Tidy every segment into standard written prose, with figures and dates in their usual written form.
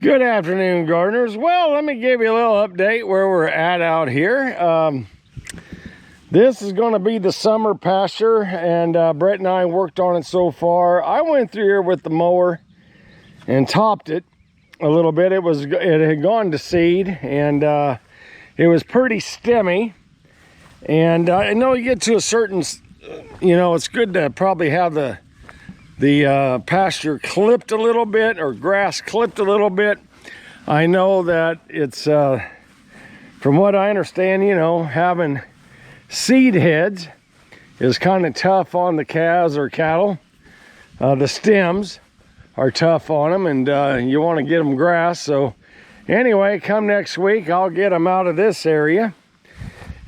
Good afternoon, gardeners. Well, let me give you a little update where we're at out here. This is going to be the summer pasture, and Brett and I worked on it so far. I went through here with the mower and topped it a little bit. It had gone to seed, and it was pretty stemmy. And I know you get to a certain, it's good to probably have the pasture clipped a little bit, or grass clipped a little bit. I know that it's, from what I understand, having seed heads is kind of tough on the calves or cattle. The stems are tough on them, and you want to get them grass. So anyway, come next week, I'll get them out of this area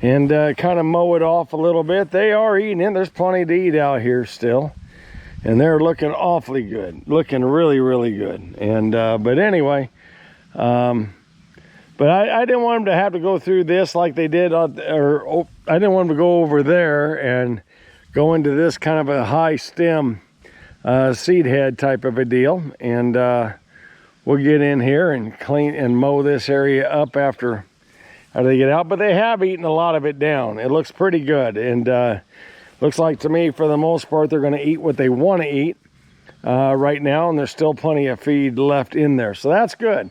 and kind of mow it off a little bit. They are eating it. There's plenty to eat out here still. And they're looking awfully good, looking really, really good. And but anyway, but I didn't want them to have to go through this like they did, I didn't want them to go over there and go into this kind of a high stem seed head type of a deal. And we'll get in here and clean and mow this area up after they get out. But they have eaten a lot of it down. It looks pretty good, and looks like to me, for the most part, they're going to eat what they want to eat right now, and there's still plenty of feed left in there, so that's good.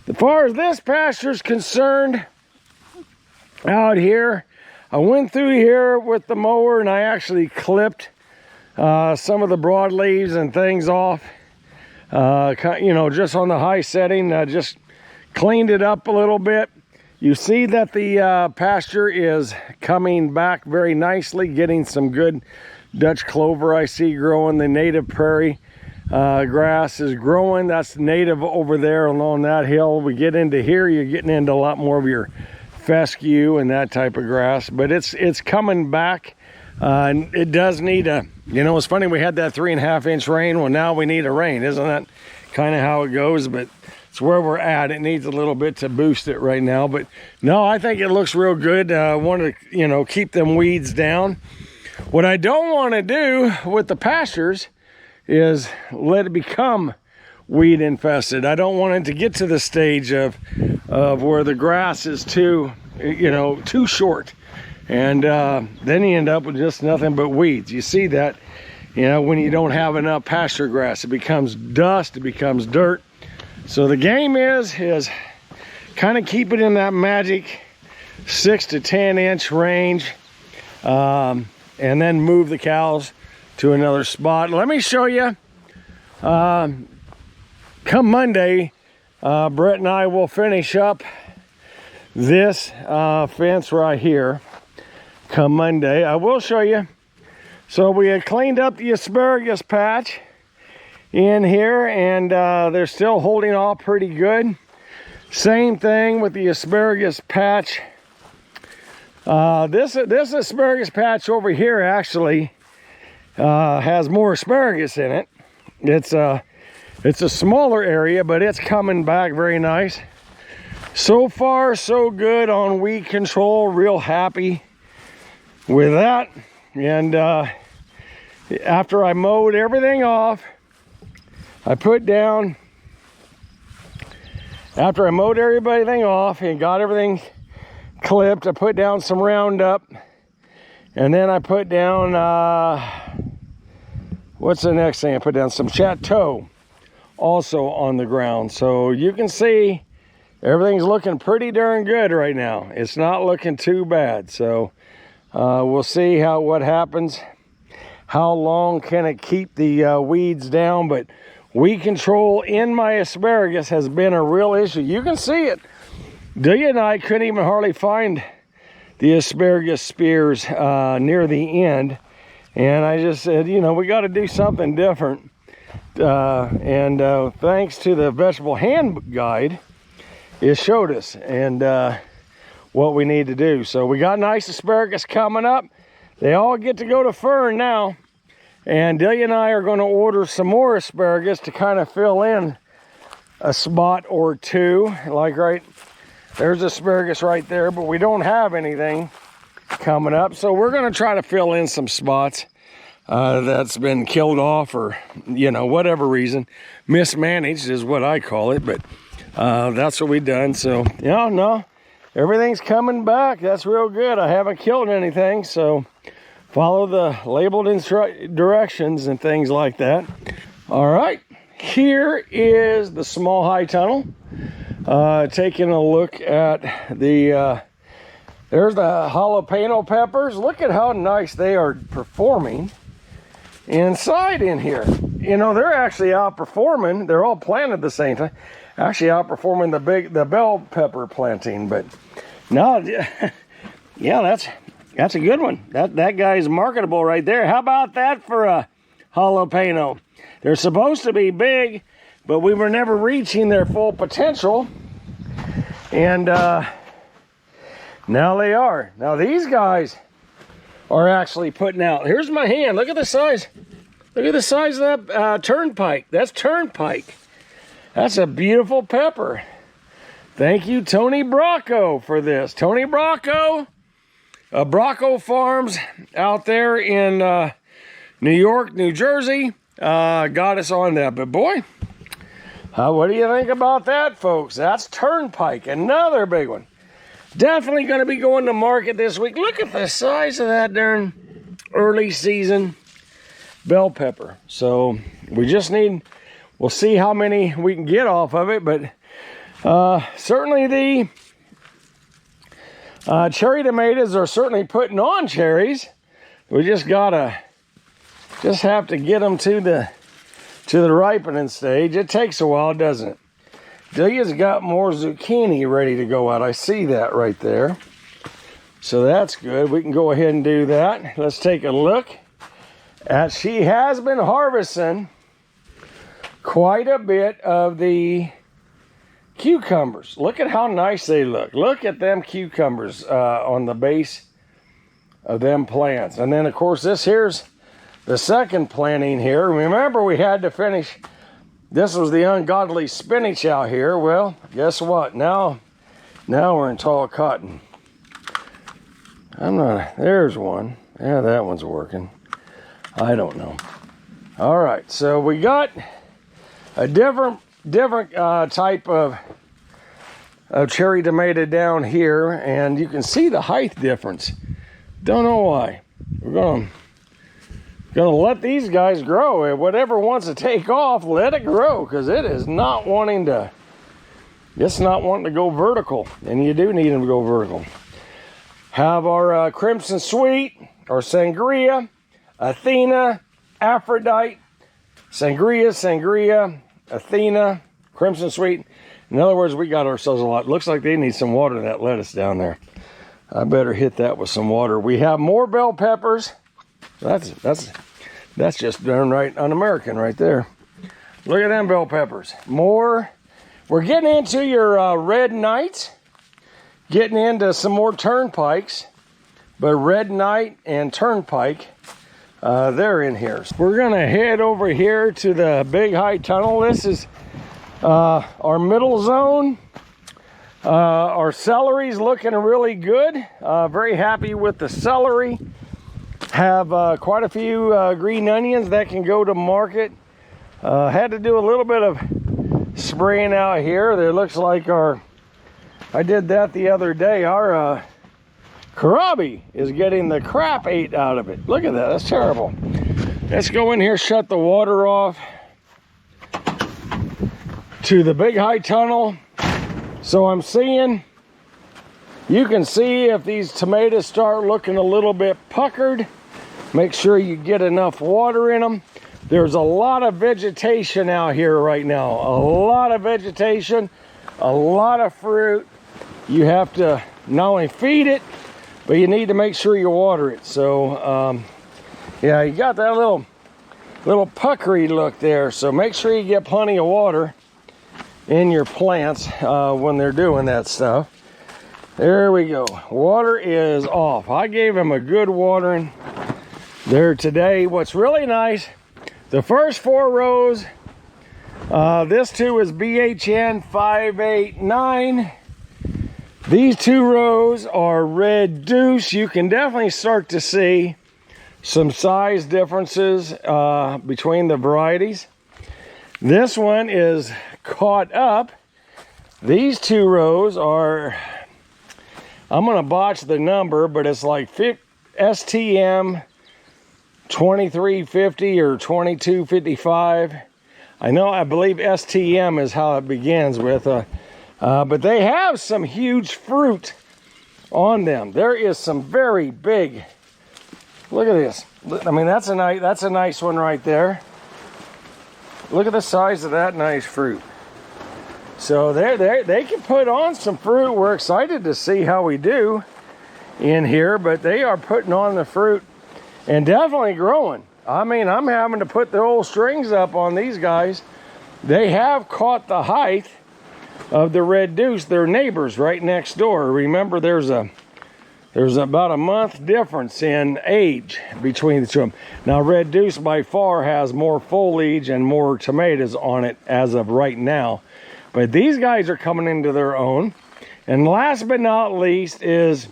As far as this pasture is concerned, out here, I went through here with the mower, and I actually clipped some of the broadleaves and things off, just on the high setting. Just cleaned it up a little bit. You see that the pasture is coming back very nicely, getting some good Dutch clover I see growing. The native prairie grass is growing. That's native over there along that hill. We get into here, you're getting into a lot more of your fescue and that type of grass. But it's coming back. And it does need a, it's funny, we had that 3.5-inch rain. Well, now we need a rain. Isn't that kind of how it goes? But it's where we're at. It needs a little bit to boost it right now, but no, I think it looks real good. I want to, keep them weeds down. What I don't want to do with the pastures is let it become weed infested. I don't want it to get to the stage of where the grass is too short, and then you end up with just nothing but weeds. You see that, when you don't have enough pasture grass, it becomes dust, it becomes dirt. So the game is kind of keep it in that magic 6 to 10 inch range, and then move the cows to another spot. Let me show you. Come Monday, Brett and I will finish up this fence right here. Come Monday, I will show you. So we had cleaned up the asparagus patch in here, and they're still holding off pretty good. Same thing with the asparagus patch. This asparagus patch over here actually has more asparagus in it. It's a smaller area, but it's coming back very nice. So far, so good on weed control. Real happy with that. And after I mowed everything off, after I mowed everything off and got everything clipped, I put down some Roundup, and then I put down, what's the next thing? I put down some Chateau also on the ground. So you can see everything's looking pretty darn good right now. It's not looking too bad. So we'll see what happens. How long can it keep the weeds down? But weed control in my asparagus has been a real issue. You can see it. Delia and I couldn't even hardly find the asparagus spears near the end. And I just said, we got to do something different. And thanks to the vegetable hand guide, it showed us and what we need to do. So we got nice asparagus coming up. They all get to go to fern now. And Delia and I are going to order some more asparagus to kind of fill in a spot or two. Like there's asparagus right there, but we don't have anything coming up. So we're going to try to fill in some spots that's been killed off, or, whatever reason. Mismanaged is what I call it. But That's what we done. So yeah, no, everything's coming back. That's real good. I haven't killed anything, so follow the labeled directions and things like that. All right, here is the small high tunnel. Taking a look at the there's the jalapeno peppers. Look at how nice they are performing inside in here. You know, they're actually outperforming. They're all planted at the same time. Actually outperforming the bell pepper planting. But no, yeah, that's a good one. That guy's marketable right there. How about that for a jalapeno? They're supposed to be big, but we were never reaching their full potential. And now they are. Now these guys are actually putting out. Here's my hand. Look at the size. Look at the size of that turnpike. That's turnpike. That's a beautiful pepper. Thank you, Tony Bracco, for this. Tony Bracco, Bracco Farms out there in New York, New Jersey, got us on that. But boy, what do you think about that, folks? That's turnpike, another big one. Definitely going to be going to market this week. Look at the size of that darn early season bell pepper. So we just need, we'll see how many we can get off of it, but certainly the cherry tomatoes are certainly putting on cherries. We just have to get them to the ripening stage. It takes a while, doesn't it? Delia's got more zucchini ready to go out. I see that right there. So that's good. We can go ahead and do that. Let's take a look. She has been harvesting quite a bit of the cucumbers. Look at how nice they look. Look at them cucumbers on the base of them plants. And then, of course, this here's the second planting here. Remember, we had to finish. This was the ungodly spinach out here. Well, guess what? Now we're in tall cotton. There's one. Yeah, that one's working. I don't know. All right, so we got a different type of cherry tomato down here, and you can see the height difference. Don't know why. We're gonna let these guys grow. Whatever wants to take off, let it grow, because it is not wanting to. It's not wanting to go vertical, and you do need them to go vertical. Have our crimson sweet, our sangria, Athena, Aphrodite, sangria, Athena, crimson sweet. In other words, we got ourselves a lot. Looks like they need some water in that lettuce down there. I better hit that with some water. We have more bell peppers. That's just darn right un-American right there. Look at them bell peppers. More. We're getting into your red knights. Getting into some more turnpikes. But red knight and turnpike, they're in here. So we're going to head over here to the big high tunnel. This is our middle zone. Our celery's looking really good. Very happy with the celery. Have quite a few green onions that can go to market. Had to do a little bit of spraying out here. There looks like I did that the other day. Our kohlrabi is getting the crap ate out of it. Look at that, that's terrible. Let's go in here, shut the water off to the big high tunnel. So I'm seeing, you can see if these tomatoes start looking a little bit puckered. Make sure you get enough water in them. There's a lot of vegetation out here right now. A lot of vegetation, a lot of fruit. You have to not only feed it, but you need to make sure you water it. So, yeah, you got that little puckery look there. So make sure you get plenty of water in your plants when they're doing that stuff. There we go. Water is off. I gave them a good watering there today. What's really nice, the first 4 rows, this too is BHN 589. These 2 rows are red deuce. You can definitely start to see some size differences between the varieties. This one is caught up These two rows are, I'm gonna botch the number, but it's like STM 2350 or 2255. I believe STM is how it begins with, but they have some huge fruit on them. There is some very big, look at this. I mean, that's a nice one right there. Look at the size of that nice fruit. So they can put on some fruit. We're excited to see how we do in here, but they are putting on the fruit and definitely growing. I mean, I'm having to put the old strings up on these guys. They have caught the height of the red deuce. They're neighbors right next door. Remember, there's about a month difference in age between the two of them. Now, red deuce by far has more foliage and more tomatoes on it as of right now. But these guys are coming into their own. And last but not least is,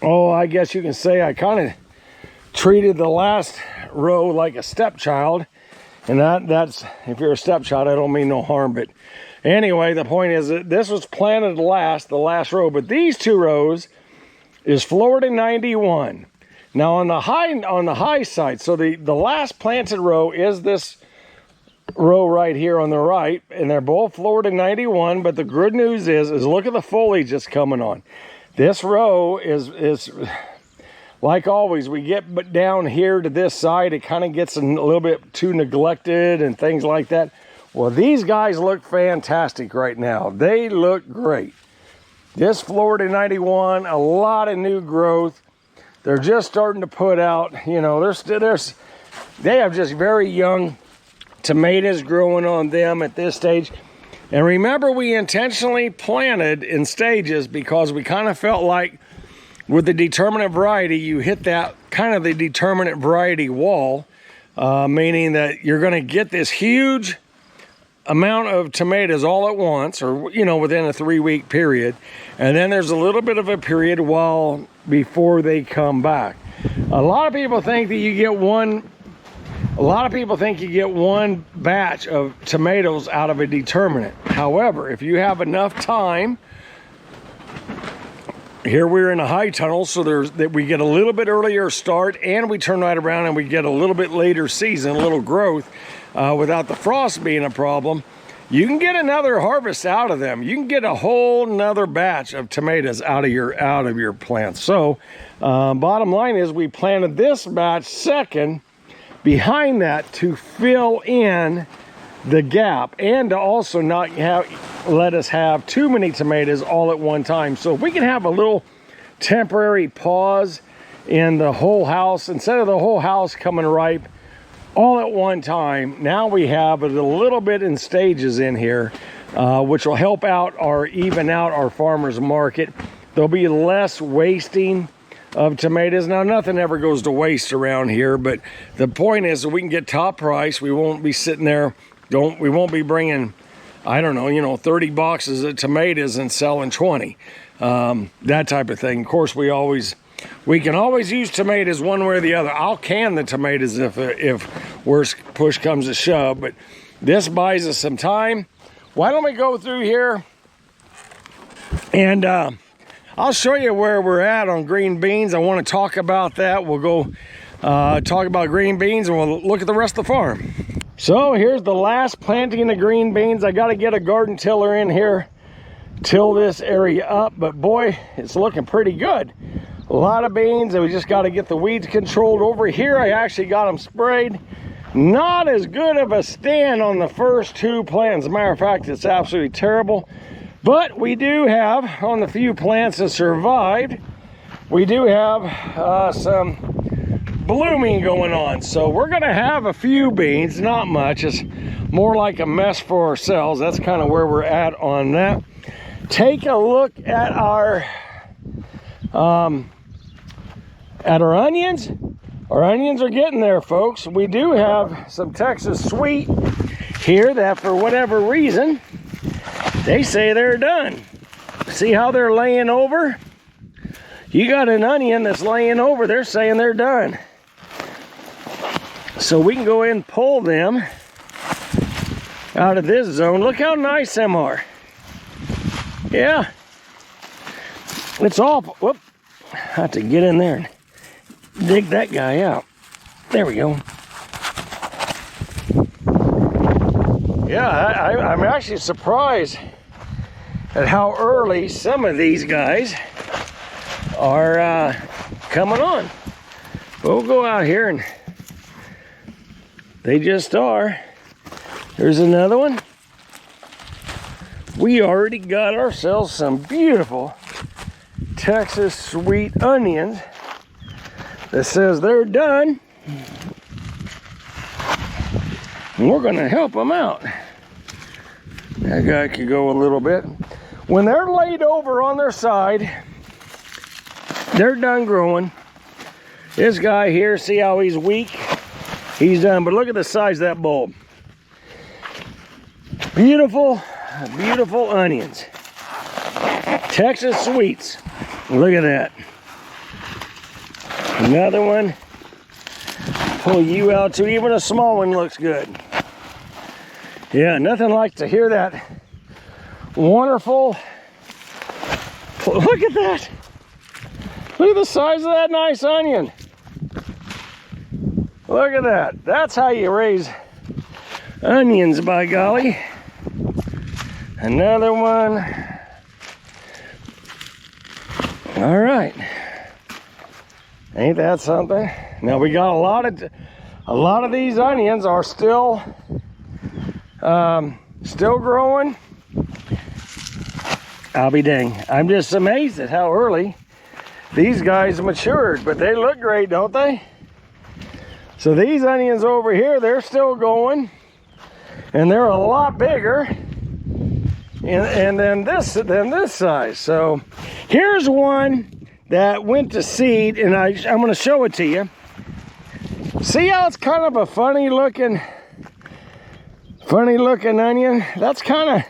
oh, I guess you can say I kind of treated the last row like a stepchild. And that's, if you're a stepchild, I don't mean no harm. But anyway, the point is that this was planted last, the last row. But these two rows is Florida 91. Now on the high side, so the last planted row is this row right here on the right, and they're both Florida 91. But the good news is look at the foliage that's coming on. This row is like always, we get down here to this side, it kind of gets a little bit too neglected and things like that. Well, these guys look fantastic right now. They look great. This Florida 91, a lot of new growth. They're just starting to put out, you know, they have just very young tomatoes growing on them at this stage. And remember, we intentionally planted in stages because we kind of felt like with the determinate variety, you hit that kind of the determinate variety wall, meaning that you're going to get this huge amount of tomatoes all at once, or, you know, within a 3-week period. And then there's a little bit of a period before they come back. A lot of people think that you get one batch of tomatoes out of a determinate. However, if you have enough time, here we're in a high tunnel, so we get a little bit earlier start, and we turn right around and we get a little bit later season, a little growth, without the frost being a problem. You can get another harvest out of them. You can get a whole nother batch of tomatoes out of your plants. So bottom line is we planted this batch second behind that to fill in the gap, and to also not let us have too many tomatoes all at one time. So if we can have a little temporary pause in the whole house, instead of the whole house coming ripe all at one time, now we have it a little bit in stages in here, which will help out even out our farmers market. There'll be less wasting of tomatoes. Now, nothing ever goes to waste around here, but the point is that we can get top price. We won't be sitting there, we won't be bringing, I don't know, you know, 30 boxes of tomatoes and selling 20, that type of thing. Of course, we can always use tomatoes one way or the other. I'll can the tomatoes if worst push comes to shove, but this buys us some time. Why don't we go through here and I'll show you where we're at on green beans. I want to talk about that. We'll go talk about green beans, and we'll look at the rest of the farm. So here's the last planting of green beans. I got to get a garden tiller in here, till this area up, but boy, it's looking pretty good. A lot of beans, and we just got to get the weeds controlled. Over here, I actually got them sprayed. Not as good of a stand on the first two plants. As a matter of fact, it's absolutely terrible. But we do have, on the few plants that survived, we do have some blooming going on. So we're going to have a few beans, not much. It's more like a mess for ourselves. That's kind of where we're at on that. Take a look at our onions. Our onions are getting there, folks. We do have some Texas sweet here that, for whatever reason, they say they're done. See how they're laying over? You got an onion that's laying over, they're saying they're done. So we can go ahead and pull them out of this zone. Look how nice them are. Yeah. It's all, whoop. I have to get in there and dig that guy out. There we go. Yeah, I'm actually surprised at how early some of these guys are coming on. We'll go out here and they just are. There's another one. We already got ourselves some beautiful Texas sweet onions that says they're done. And we're gonna help them out. That guy could go a little bit. When they're laid over on their side, they're done growing. This guy here, see how he's weak? He's done, but look at the size of that bulb. Beautiful, beautiful onions. Texas sweets. Look at that. Another one. Pull you out too. Even a small one looks good. Yeah, nothing like to hear that wonderful. Look at that. Look at the size of that nice onion. Look at that. That's how you raise onions, by golly. Another one. All right. Ain't that something? Now we got a lot of these onions are still growing. I'll be dang. I'm just amazed at how early these guys matured, but they look great, don't they? So these onions over here, they're still going, and they're a lot bigger, and then this size. So here's one that went to seed, and I'm going to show it to you. See how it's kind of a funny looking onion? That's kind of,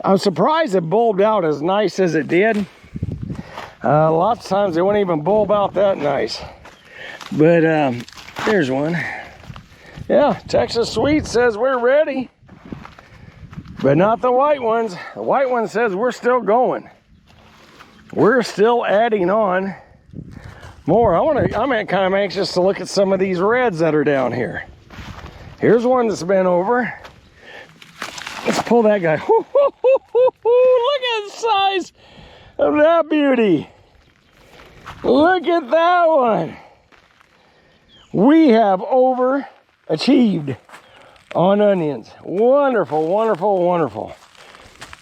I'm surprised it bulbed out as nice as it did. Lots of times they wouldn't even bulb out that nice. But there's one. Yeah, Texas Sweet says we're ready. But not the white ones. The white one says we're still going. We're still adding on more. I'm kind of anxious to look at some of these reds that are down here. Here's one that's been over. Let's pull that guy. Look at the size of that beauty. Look at that one. We have overachieved on onions. Wonderful, wonderful, wonderful.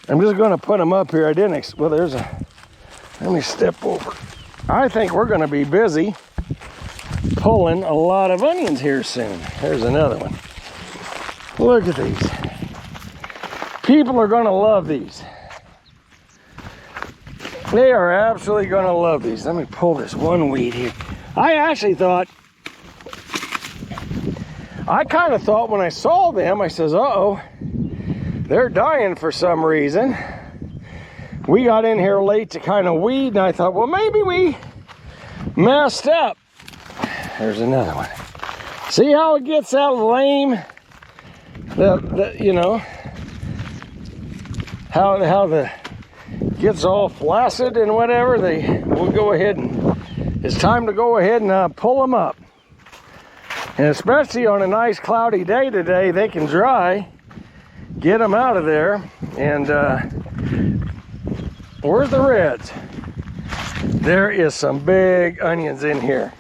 I'm just going to put them up here. I didn't, well, there's a, let me step over. I think we're going to be busy pulling a lot of onions here soon. There's another one. Look at these. People are going to love these. They are absolutely going to love these. Let me pull this one weed here. I actually thought, I kind of thought when I saw them, I says, uh-oh, they're dying for some reason. We got in here late to kind of weed, and I thought, well, maybe we messed up. There's another one. See how it gets out lame? You know, how the gets all flaccid and whatever. We'll go ahead and it's time to go ahead and pull them up. And especially on a nice cloudy day today, they can dry. Get them out of there. And where's the reds? There is some big onions in here.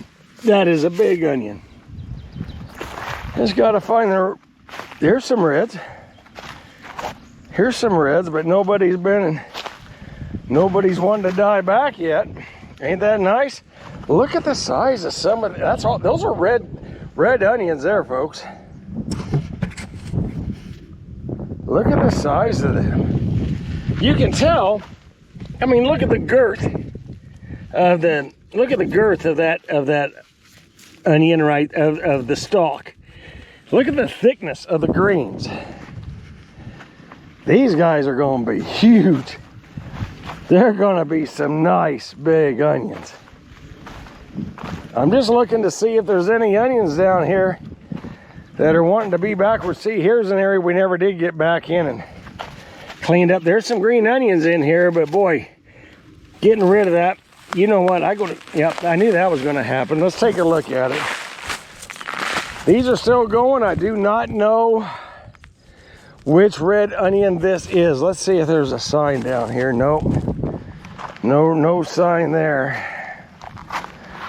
That is a big onion. Just got to find there's some reds. Here's some reds, but nobody's wanting to die back yet. Ain't that nice? Look at the size of some of that's all. Those are red onions there, folks. Look at the size of them. You can tell. I mean, look at the girth of that onion, right, of the stalk. Look at the thickness of the greens. These guys are going to be huge. They're going to be some nice big onions. I'm just looking to see if there's any onions down here that are wanting to be backward. See, here's an area we never did get back in and cleaned up. There's some green onions in here, but boy, getting rid of that. You know what? Yep, I knew that was going to happen. Let's take a look at it. These are still going. I do not know which red onion this is. Let's see if there's a sign down here. Nope. No sign there.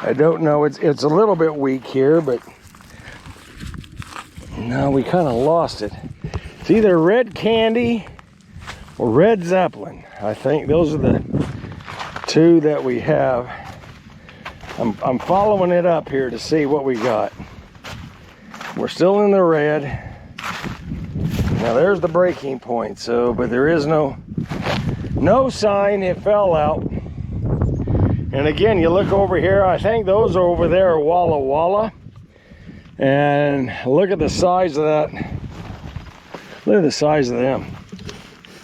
I don't know. It's a little bit weak here, but no, we kind of lost it. It's either red candy or red Zeppelin. I think those are the two that we have. I'm following it up here to see what we got. We're still in the red. Now there's the breaking point, but there is no sign it fell out. And again, you look over here, I think those over there are Walla Walla. And look at the size of that. Look at the size of them.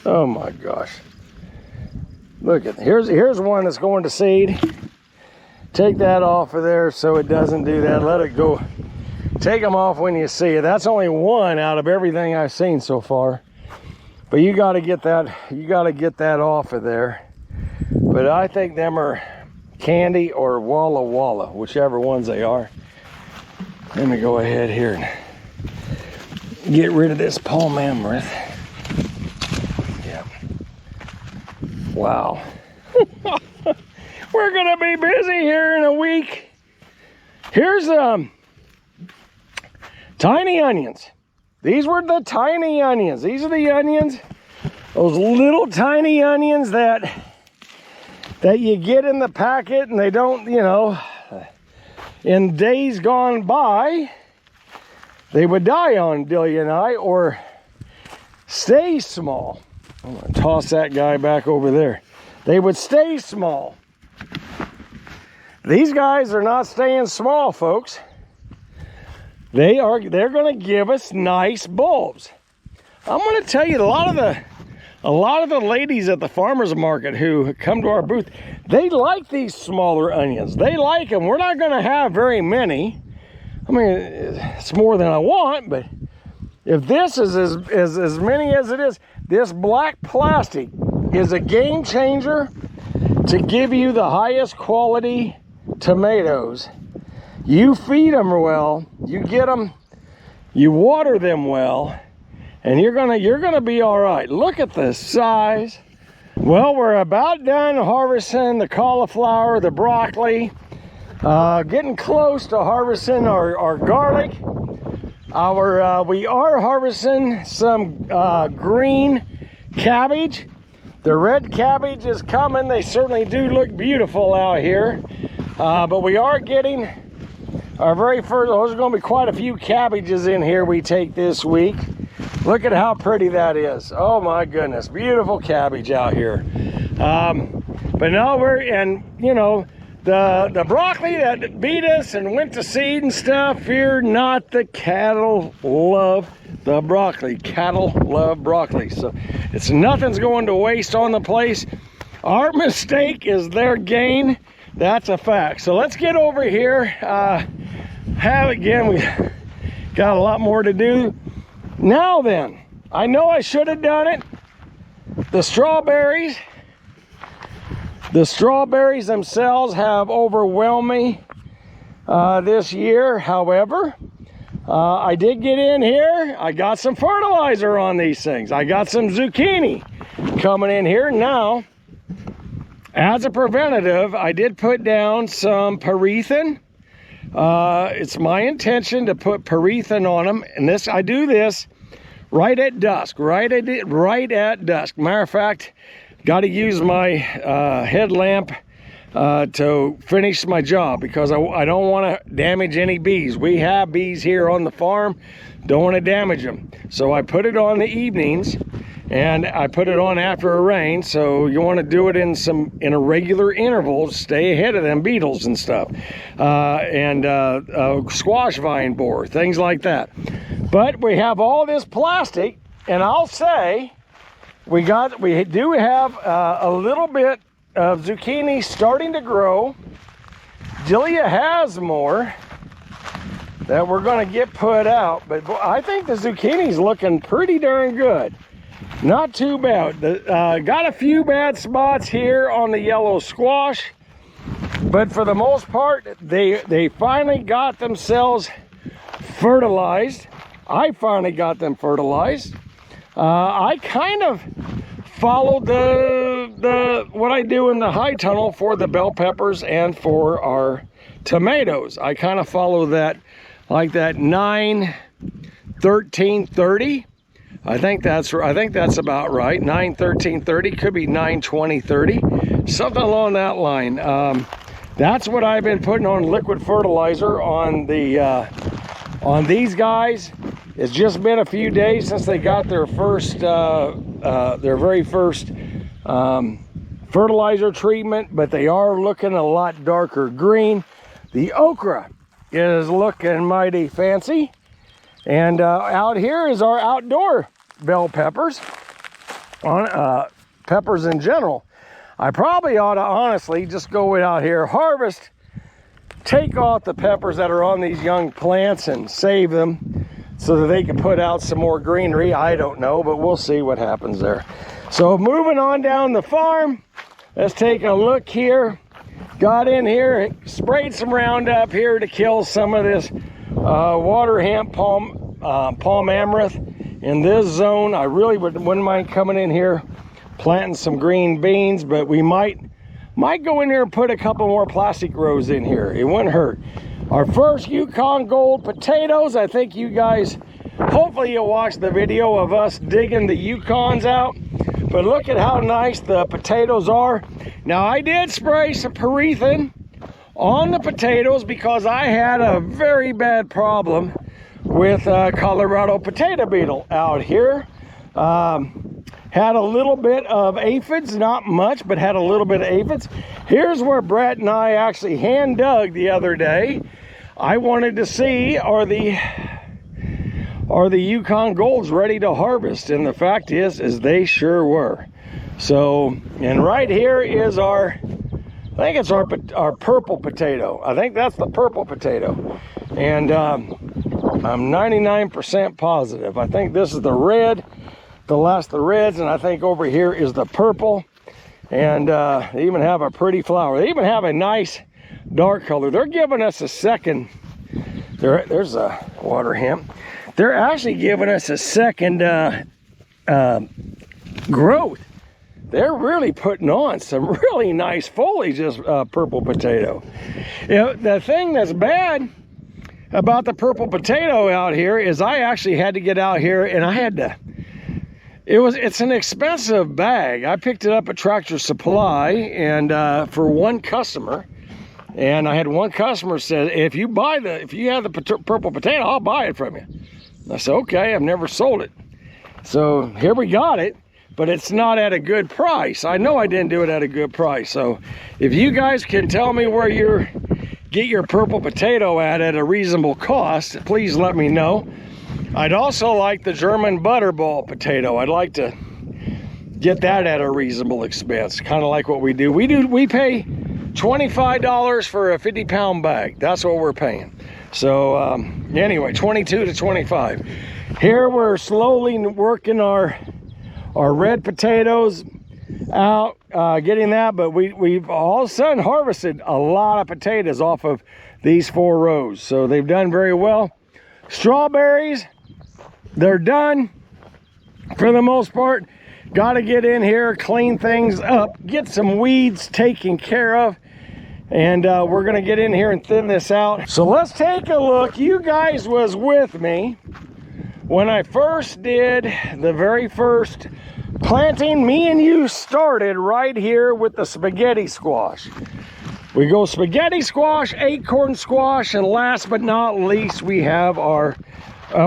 Oh my gosh. Look at, here's one that's going to seed. Take that off of there so it doesn't do that. Let it go. Take them off when you see it. That's only one out of everything I've seen so far. But you got to get that off of there. But I think them are candy or Walla Walla, whichever ones they are. Let me go ahead here and get rid of this palm amaranth. Yeah. Wow. We're gonna be busy here in a week. Here's tiny onions. These were the tiny onions. These are the onions, those little tiny onions that you get in the packet, and they don't, you know, in days gone by, they would die on Delia and I, or stay small. I'm gonna toss that guy back over there. They would stay small. These guys are not staying small, folks. They're going to give us nice bulbs. I'm going to tell you, a lot of the ladies at the farmers market who come to our booth, they like these smaller onions. They like them. We're not going to have very many. I mean, it's more than I want, but if this is as many as it is, this black plastic is a game changer to give you the highest quality tomatoes. You feed them well, you get them, you water them well, and you're gonna be all right. Look at the size. Well, we're about done harvesting the cauliflower, the broccoli, getting close to harvesting our garlic. We are harvesting some green cabbage. The red cabbage is coming. They certainly do look beautiful out here. But we are getting our very first, there's going to be quite a few cabbages in here we take this week. Look at how pretty that is. Oh my goodness, beautiful cabbage out here. But no, you know, the broccoli that beat us and went to seed and stuff, fear not, the cattle love the broccoli. Cattle love broccoli. So nothing's going to waste on the place. Our mistake is their gain. That's a fact. So let's get over here. We got a lot more to do. Now then, I know I should have done it. The strawberries themselves have overwhelmed me this year. However, I did get in here. I got some fertilizer on these things. I got some zucchini coming in here now. As a preventative, I did put down some pyrethrin. It's my intention to put pyrethrin on them, and I do this right at dusk. Right at dusk. Matter of fact, got to use my headlamp to finish my job because I don't want to damage any bees. We have bees here on the farm. Don't want to damage them. So I put it on the evenings, and I put it on after a rain. So you want to do it in a regular interval, stay ahead of them beetles and stuff, and squash vine borer, things like that. But we have all this plastic, and I'll say we do have a little bit of zucchini starting to grow. Delia has more that we're going to get put out, but I think the zucchini's looking pretty darn good. Not too bad. Got a few bad spots here on the yellow squash, but for the most part, they finally got themselves fertilized. I finally got them fertilized. I kind of followed what I do in the high tunnel for the bell peppers and for our tomatoes. I kind of follow that, like that 9, 13, 30. I think that's about right. 9, 13, 30, could be 9, 20, 30, something along that line. That's what I've been putting on liquid fertilizer on these guys. It's just been a few days since they got their very first fertilizer treatment, but they are looking a lot darker green. The okra is looking mighty fancy. And out here is our outdoor bell peppers, peppers in general. I probably ought to honestly just go out here, harvest, take off the peppers that are on these young plants and save them so that they can put out some more greenery. I don't know, but we'll see what happens there. So moving on down the farm, let's take a look here. Got in here, sprayed some Roundup here to kill some of this water hemp palm amaranth in this zone. I really wouldn't mind coming in here, planting some green beans, but we might go in here and put a couple more plastic rows in here. It wouldn't hurt. Our first Yukon Gold potatoes. I think you guys, hopefully you'll watch the video of us digging the Yukons out. But look at how nice the potatoes are. Now I did spray some Perethin on the potatoes because I had a very bad problem with Colorado potato beetle out here. Had a little bit of aphids, not much, but had a little bit of aphids. Here's where Brett and I actually hand dug the other day. I wanted to see, are the Yukon Golds ready to harvest? And the fact is they sure were. So, and right here is I think it's our purple potato. I think that's the purple potato. And I'm 99% positive. I think this is the red, the last of the reds, and I think over here is the purple. And they even have a pretty flower. They even have a nice dark color. They're giving us a second, there's a water hemp. They're actually giving us a second growth. They're really putting on some really nice foliage, this purple potato. You know, the thing that's bad about the purple potato out here is I actually had to get out here and I had to, it's an expensive bag. I picked it up at Tractor Supply and for one customer, and I had one customer said, if you have the purple potato, I'll buy it from you. I said, okay, I've never sold it. So here we got it, but it's not at a good price. I know I didn't do it at a good price. So if you guys can tell me where you get your purple potato at a reasonable cost, please let me know. I'd also like the German butterball potato. I'd like to get that at a reasonable expense, kind of like what we do. We pay $25 for a 50-pound bag. That's what we're paying. So anyway, 22 to 25. Here we're slowly working our red potatoes out, getting that, but we've all of a sudden harvested a lot of potatoes off of these 4 rows. So they've done very well. Strawberries, they're done for the most part. Got to get in here, clean things up, get some weeds taken care of, and we're going to get in here and thin this out. So let's take a look. You guys was with me when I first did the very first planting. Me and you started right here with the spaghetti squash. We go spaghetti squash, acorn squash, and last but not least, we have our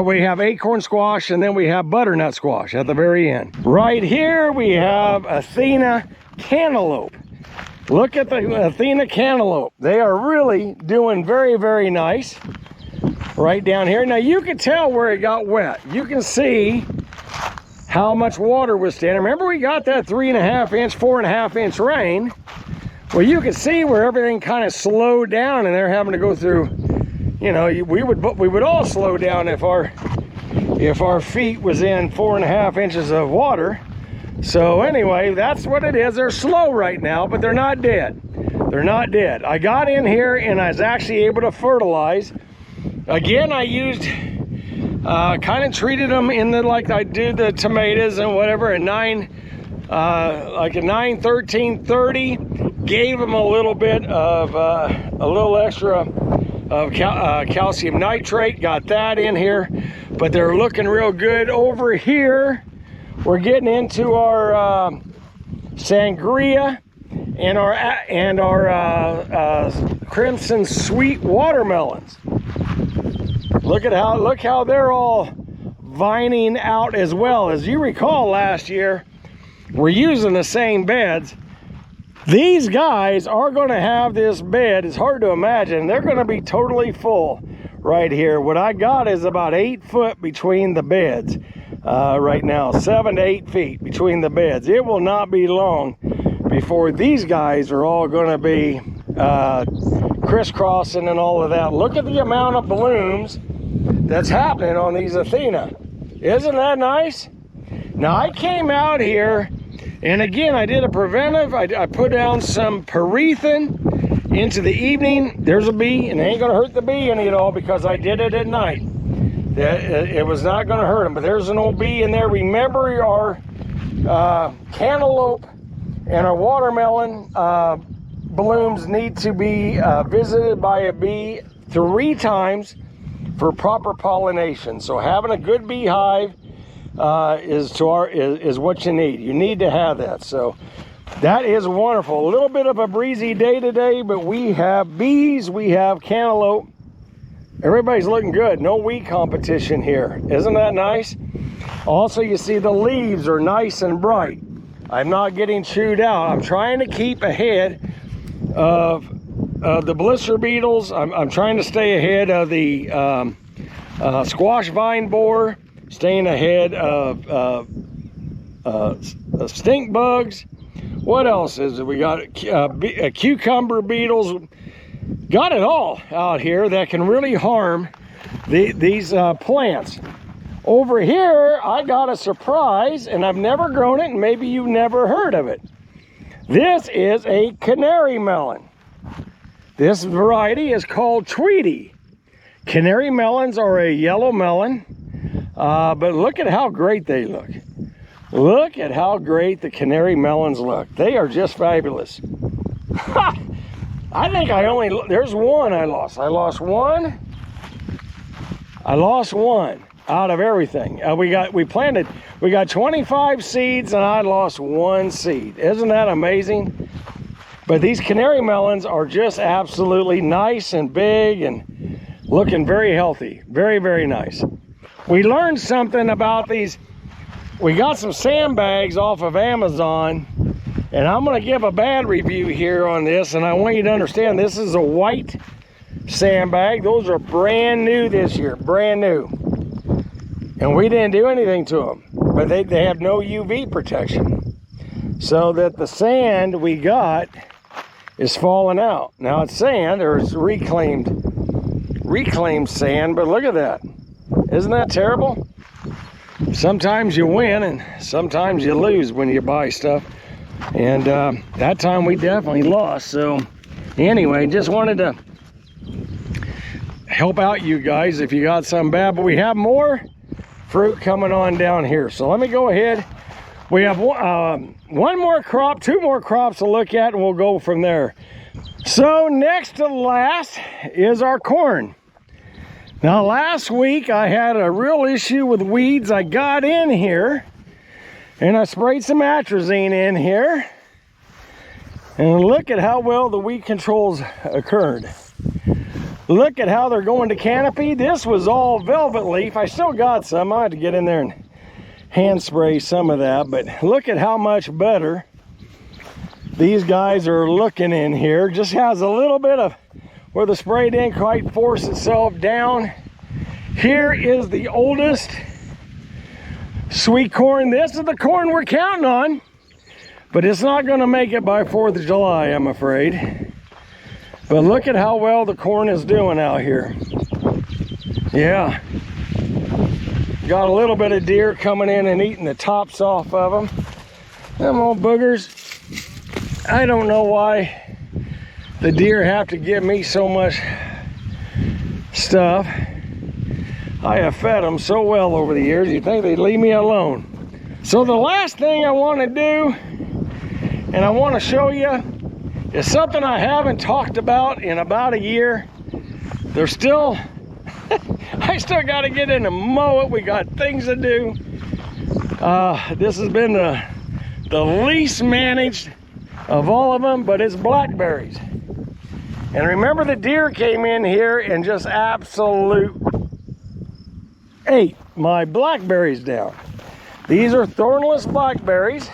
we have acorn squash, and then we have butternut squash at the very end. Right here we have Athena cantaloupe. Look at the Athena cantaloupe. They are really doing very, very nice right down here. Now you can tell where it got wet. You can see how much water was standing. Remember we got that 3.5 inch, 4.5 inch rain. Well, you can see where everything kind of slowed down, and they're having to go through, you know, we would all slow down if our feet was in 4.5 inches of water. So anyway, that's what it is. They're slow right now, but they're not dead. They're not dead. I got in here and I was actually able to fertilize. Again, I used, kind of treated them in the, like I do the tomatoes and whatever, at 9/13/30. Gave them a little bit of, a little extra of calcium nitrate. Got that in here, but they're looking real good. Over here, we're getting into our sangria and our crimson sweet watermelons. Look how they're all vining out as well. As you recall, last year we're using the same beds. These guys are going to have this bed. It's hard to imagine. They're going to be totally full right here. What I got is about 8 foot between the beds right now, 7 to 8 feet between the beds. It will not be long before these guys are all going to be crisscrossing and all of that. Look at the amount of blooms that's happening on these Athena. Isn't that nice? Now I came out here, and again, I did a preventive. I put down some perethin into the evening. There's a bee, and it ain't gonna hurt the bee any at all because I did it at night. It was not gonna hurt them, but there's an old bee in there. Remember, our cantaloupe and our watermelon blooms need to be visited by a bee 3 times for proper pollination. So having a good beehive is what you need. You need to have that. So that is wonderful. A little bit of a breezy day today, but we have bees, we have cantaloupe. Everybody's looking good. No weed competition here. Isn't that nice? Also, you see the leaves are nice and bright. I'm not getting chewed out. I'm trying to keep ahead of the blister beetles. I'm trying to stay ahead of the squash vine borer, staying ahead of stink bugs. What else is it? We got cucumber beetles. Got it all out here that can really harm these plants. Over here, I got a surprise, and I've never grown it, and maybe you've never heard of it. This is a canary melon. This variety is called Tweety. Canary melons are a yellow melon, but look at how great they look. Look at how great the canary melons look. They are just fabulous. I think there's one I lost. I lost one out of everything. We got 25 seeds and I lost 1 seed. Isn't that amazing? But these canary melons are just absolutely nice and big and looking very healthy. Very, very nice. We learned something about these. We got some sandbags off of Amazon, and I'm going to give a bad review here on this, and I want you to understand this is a white sandbag. Those are brand new this year, brand new. And we didn't do anything to them, but they have no UV protection. So that the sand we got is falling out. Now it's sand, or it's reclaimed sand, but look at that. Isn't that terrible? Sometimes you win and sometimes you lose when you buy stuff. And that time we definitely lost. So anyway, just wanted to help out you guys if you got something bad. But we have more fruit coming on down here. So let me go ahead. We have one more crop, 2 more crops to look at, and we'll go from there. So next to last is our corn. Now last week I had a real issue with weeds. I got in here and I sprayed some atrazine in here, and look at how well the weed controls occurred. Look at how they're going to canopy. This was all velvet leaf. I still got some. I had to get in there and hand spray some of that, but look at how much better these guys are looking in here. Just has a little bit of where the spray didn't quite force itself down. Here is the oldest sweet corn. This is the corn we're counting on, but it's not going to make it by 4th of July, I'm afraid. But look at how well the corn is doing out here. Yeah. Got a little bit of deer coming in and eating the tops off of them. Them old boogers. I don't know why the deer have to give me so much stuff. I have fed them so well over the years, you'd think they'd leave me alone. So the last thing I want to do, and I want to show you, is something I haven't talked about in about a year. There's still, I still got to get in and mow it. We got things to do. This has been the least managed of all of them, but it's blackberries. And remember, the deer came in here and just ate my blackberries down. These are thornless blackberries,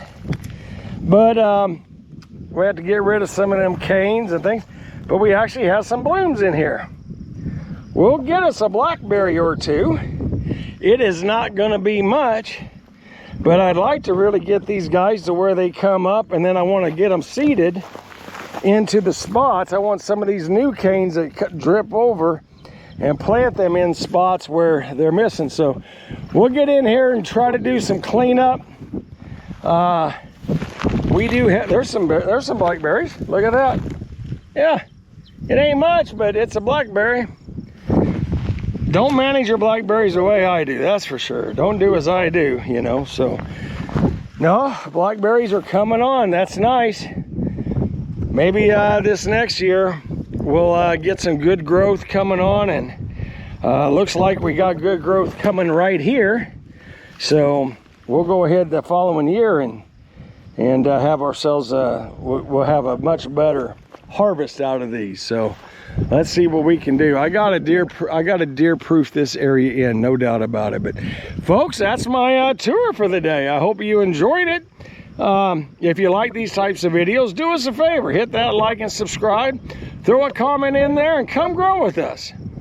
but we have to get rid of some of them canes and things, but we actually have some blooms in here. We'll get us a blackberry or two. It is not going to be much, but I'd like to really get these guys to where they come up, and then I want to get them seeded into the spots. I want some of these new canes that drip over and plant them in spots where they're missing. So we'll get in here and try to do some cleanup. We do have, there's some blackberries. Look at that. Yeah, it ain't much, but it's a blackberry. Don't manage your blackberries the way I do, that's for sure. Don't do as I do, you know. So no, blackberries are coming on. That's nice. Maybe this next year we'll get some good growth coming on, and looks like we got good growth coming right here. So we'll go ahead the following year and have ourselves we'll have a much better harvest out of these. So let's see what we can do. I got to deer proof this area in, no doubt about it. But folks, that's my tour for the day. I hope you enjoyed it. If you like these types of videos, do us a favor, hit that like and subscribe, throw a comment in there, and come grow with us.